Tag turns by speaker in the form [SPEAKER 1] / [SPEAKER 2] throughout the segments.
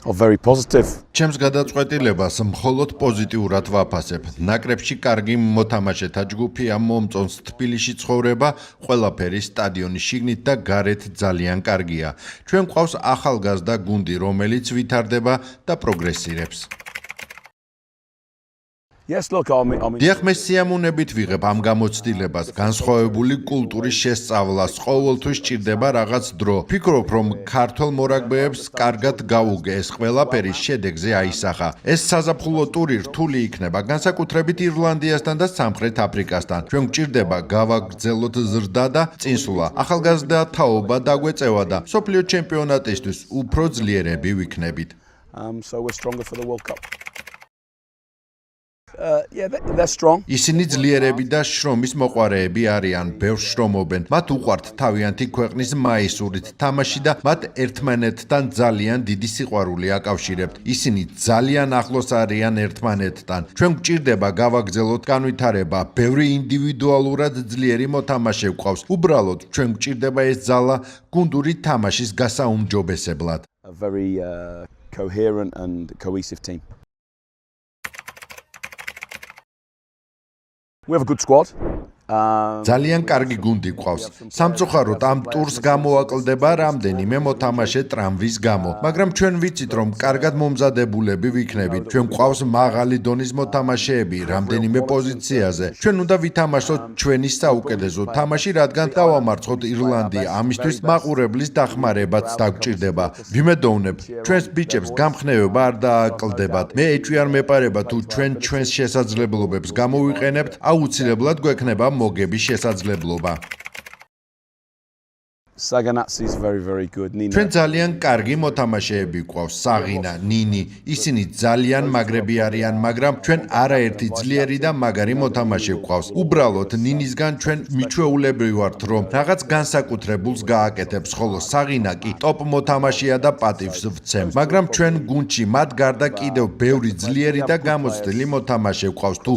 [SPEAKER 1] are very positive.
[SPEAKER 2] ჩემს გადაწყვეტილებას მხოლოდ პოზიტიურად ვაფასებ. ნაკრებში კარგი მოთამაშეთა ჯგუფია, მომწონს თბილისში ცხოვრება, ყველაფერი სტადიონის შიგნით და გარეთ ძალიან კარგია. ჩვენ გვყავს ახალგაზრდა გუნდი, რომელიც ვითარდება და პროგრესირებს.
[SPEAKER 1] Yes, look,
[SPEAKER 2] დიახ, მე სიამოვნებით ვიღებ ამ გამოცდილებას, განსხვავებული კულტურის შესწავლას, ყოველთვის სჭირდება რაღაც დრო. ვფიქრობ, რომ ქართველ მორაგბეებს კარგად გაუგე ეს ყველაფერი შედეგზე აისახა. ეს საზაფხულო ტური რთული იქნება, განსაკუთრებით ირლანდიასთან და სამხრეთ აფრიკასთან. ჩვენ გვჭირდება გავაგრძელოთ ზრდა და წინსვლა. ახალგაზრდა თაობა დაგვეწევა და მსოფლიო ჩემპიონატისთვის უფრო ძლიერები ვიქნებით.
[SPEAKER 1] So we're stronger for the World Cup. Yeah, they're strong.
[SPEAKER 2] ისინი ძლიერები და შრომის მოყვარეები არიან, ბევრს შრომობენ. მათ უყვართ თავიანთი ქვეყნის მაისურით თამაში და მათ ერთმანეთთან ძალიან დიდი სიყვარული აკავშირებთ. ისინი ძალიან ახლოს არიან ერთმანეთთან. ჩვენ გვჭირდება გავაგრძელოთ განვითარება, ბევრი ინდივიდუალურად ძლიერი მოთამაშე გვყავს. უბრალოდ ჩვენ გვჭირდება ეს ძალა გუნდური თამაშის გასაუმჯობესებლად.
[SPEAKER 1] A very coherent and cohesive team. We have a good squad.
[SPEAKER 2] ძალიან კარგი გუნდი გვყავს. სამწუხაროდ ამ ტურს გამოაკლდება რამდენიმე მოთამაშე ტრამვის გამო, მაგრამ ჩვენ ვიცით, რომ კარგად მომზადებულები ვიქნებით. ჩვენ გვყავს მაღალი დონის მოთამაშეები რამდენიმე პოზიციაზე. ჩვენ უნდა ვითამაშოთ ჩვენი საუკეთესო თამაში, რადგან დავამარცხოთ ირლანდია. ამისთვის მაყურებლის დახმარებაც დაგვჭირდება. ვიმედოვნებ, ჩვენს ბიჭებს გამხნევება არ დააკლდებათ. მე ეჭვი არ მეპარება თუ ჩვენ ჩვენს შესაძლებლობებს გამოვიყენებთ, აუცილებლად გვექნება მოგების შესაძლებლობა.
[SPEAKER 1] Saganatsi is very good. Nina.
[SPEAKER 2] ჩვენ ძალიან კარგი მოთამაშეები გვყავს, საღინა, ნინი. ისინი ძალიან მაგრები არიან, მაგრამ ჩვენ არაერთი ძლიერი და მაგარი მოთამაშე გვყავს. უბრალოდ ნინისგან ჩვენ მიჩვეულებრივ ვართ, რომ რაღაც განსაკუთრებულს გააკეთებს, ხოლო საღინა კი ტოპ მოთამაშეა და პატივს ვცემ. მაგრამ ჩვენ გუნდში მათ გარდა კიდევ ბევრი ძლიერი და გამოცდილი მოთამაშე გვყავს. თუ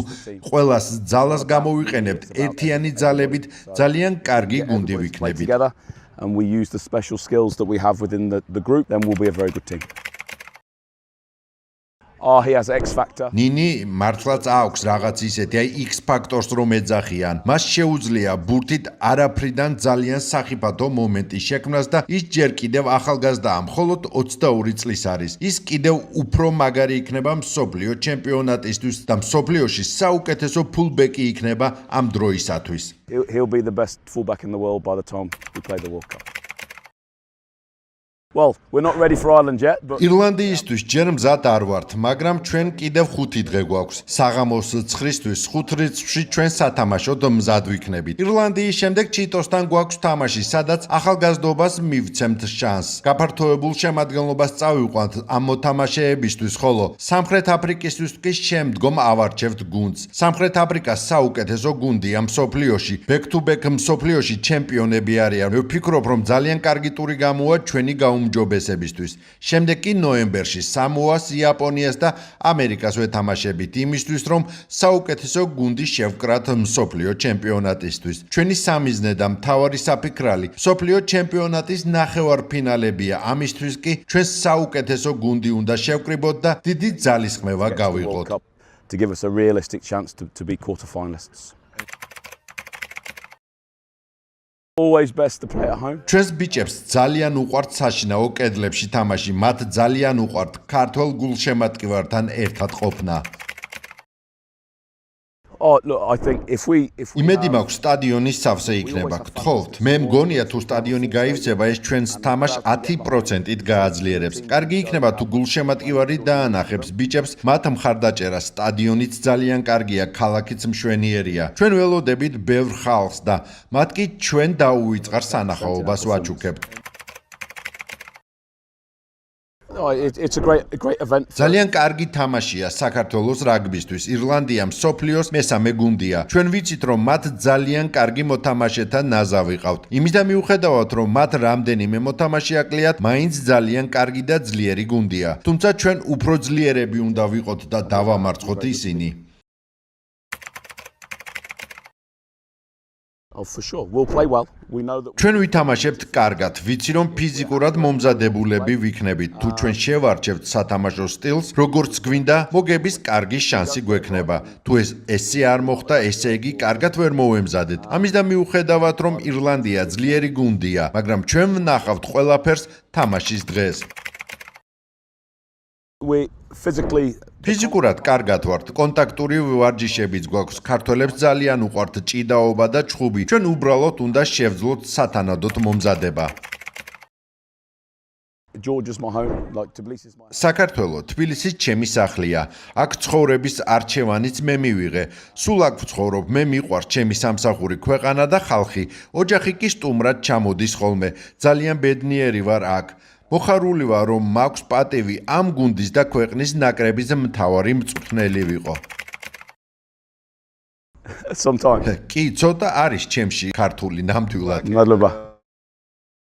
[SPEAKER 2] ყველას ძალას გამოვიყენებთ ერთიანი ძალებით, ძალიან კარგი გუნდი ვიქნებით.
[SPEAKER 1] And we use the special skills that we have within the group, then we'll be a very good team. He has X factor.
[SPEAKER 2] ნინი მართლაც აქვს რაღაც ისეთი, აი X ფაქტორს რომ ეძახიან. მას შეუძლია ბურთით არაფრიდან ძალიან სახიფათო მომენტი შექმნას და ის ჯერ კიდევ ახალგაზრდაა, მხოლოდ 22 წლის არის. ის კიდევ უფრო მაგარი იქნება მსოფლიო ჩემპიონატისთვის და მსოფლიოში საუკეთესო ფულბეკი იქნება ამ დროისათვის.
[SPEAKER 1] He'll be the best fullback in the world by the time we play the World Cup. Well, we're not ready for Ireland yet, but
[SPEAKER 2] ირლანდიისთვის ჯერ მზად არ ვართ, მაგრამ ჩვენ კიდევ 5 დღე გვაქვს. საღამოს 9-ისთვის 5 რიცხვში ჩვენ სათამაშოდ მზად ვიქნებით. ირლანდიის შემდეგ ჩიტოსთან გვაქვს თამაში, სადაც ახალგაზრდობას მივცემთ შანსს. გაფართოებულ შემადგენლობას წავიყვანთ ამ მოთამაშეებისთვის, ხოლო სამხრეთ აფრიკისთვის კი შემდგომ ავარჩევთ გუნდს. სამხრეთ აფრიკა საუკეთესო გუნდია მსოფლიოში. Back to back მსოფლიოში ჩემპიონები არიან. მე ვფიქრობ, რომ ძალიან კარგი ტური გამოვა ჩვენი უმჯობესებისთვის. შემდეგ კი ნოემბერში სამოას, იაპონიას და ამერიკას ვეთამაშებით იმისთვის, რომ საუკეთესო გუნდი შევკრათ მსოფლიო ჩემპიონატისთვის. ჩვენი სამიზნე და მთავარი საფიქრალი მსოფლიო ჩემპიონატის ნახევარფინალებია. ამისთვის კი ჩვენ საუკეთესო გუნდი უნდა შევკრიბოთ და დიდი ძალისხმევა გავიღოთ.
[SPEAKER 1] To give us a realistic chance to be quarter-finalists. Always best to play at home.
[SPEAKER 2] ჩვენს ბიჭებს ძალიან უყვართ საშინაო კედლებში თამაში, მათ ძალიან უყვართ ქართველ გულშემატკივართან ერთად ყოფნა.
[SPEAKER 1] Look, I think if we
[SPEAKER 2] იმედი მაქვს სტადიონის სავსე იქნება. გთხოვთ, მე მგონია თუ სტადიონი გაივსება, ეს ჩვენს თამაშს 10%-ით გააძლიერებს. კარგი იქნება თუ გულშემატკივარი დაანახებს ბიჭებს მათ მხარდაჭერას. სტადიონიც ძალიან კარგია, ქალაქიც მშვენიერია. ჩვენ ველოდებით ბევრ ხალხს და მათ კი ჩვენ დაუვიწყარ სანახაობას ვაჩუქებთ.
[SPEAKER 1] It's a great event.
[SPEAKER 2] ძალიან კარგი თამაშია საქართველოს რაგბისთვის. ირლანდია მსოფლიოს მესამე გუნდია. ჩვენ ვიცით, რომ მათ ძალიან კარგი მოთამაშეთა ნაზავი ყავთ. იმის მიუხედავად, რომ მათ რამდენიმე მოთამაშე აკლიათ, მაინც ძალიან კარგი და ძლიერი გუნდია. თუმცა ჩვენ უფრო ძლიერები უნდა ვიყოთ და დავამარცხოთ ისინი.
[SPEAKER 1] Oh, for sure. We'll play well. We know that.
[SPEAKER 2] ჩვენ ვითამაშებთ კარგად, ვიცი რომ ფიზიკურად მომზადებულები ვიქნებით. თუ ჩვენ შევარჩევთ სათამაშო სტილს, როგორც გვინდა, მოგების კარგი შანსი გვექნება. თუ ესე არ მოხდა, ესე იგი კარგად ვერ მოვემზადეთ. ამისდა მიუხედავად რომ ირლანდია ძლიერი გუნდია, მაგრამ ჩვენ ვნახავთ ყველაფერს თამაშის დღეს.
[SPEAKER 1] We physically.
[SPEAKER 2] ფიზიკურად კარგად ვართ, კონტაქტური ვარჯიშებიც გვაქვს. ქართველებს ძალიან უყვართ ჭიდაობა და ჩხუბი. ჩვენ უბრალოდ უნდა შევძლოთ სათანადოდ მომზადება.
[SPEAKER 1] George is my home, like Tbilisi is my.
[SPEAKER 2] საქართველო, თბილისი ჩემი სახლია. აქ ცხოვრების არჩევანიც მე მივიღე. სულ აქ ვცხოვრობ, მე მიყვარს ჩემი სამსახური ქვეყანა და ხალხი. ოჯახი კი სტუმრად ჩამოდის ხოლმე. ძალიან ბედნიერი ვარ აქ. მოხარული ვარ, რომ მაქვს პატივი ამ გუნდის და ქვეყნის ნაკრების მთავარი მწვრთნელი ვიყო.
[SPEAKER 1] Sometimes.
[SPEAKER 2] კი, ცოტა არის ჩემში ქართული ნამდვილად.
[SPEAKER 1] Madloba.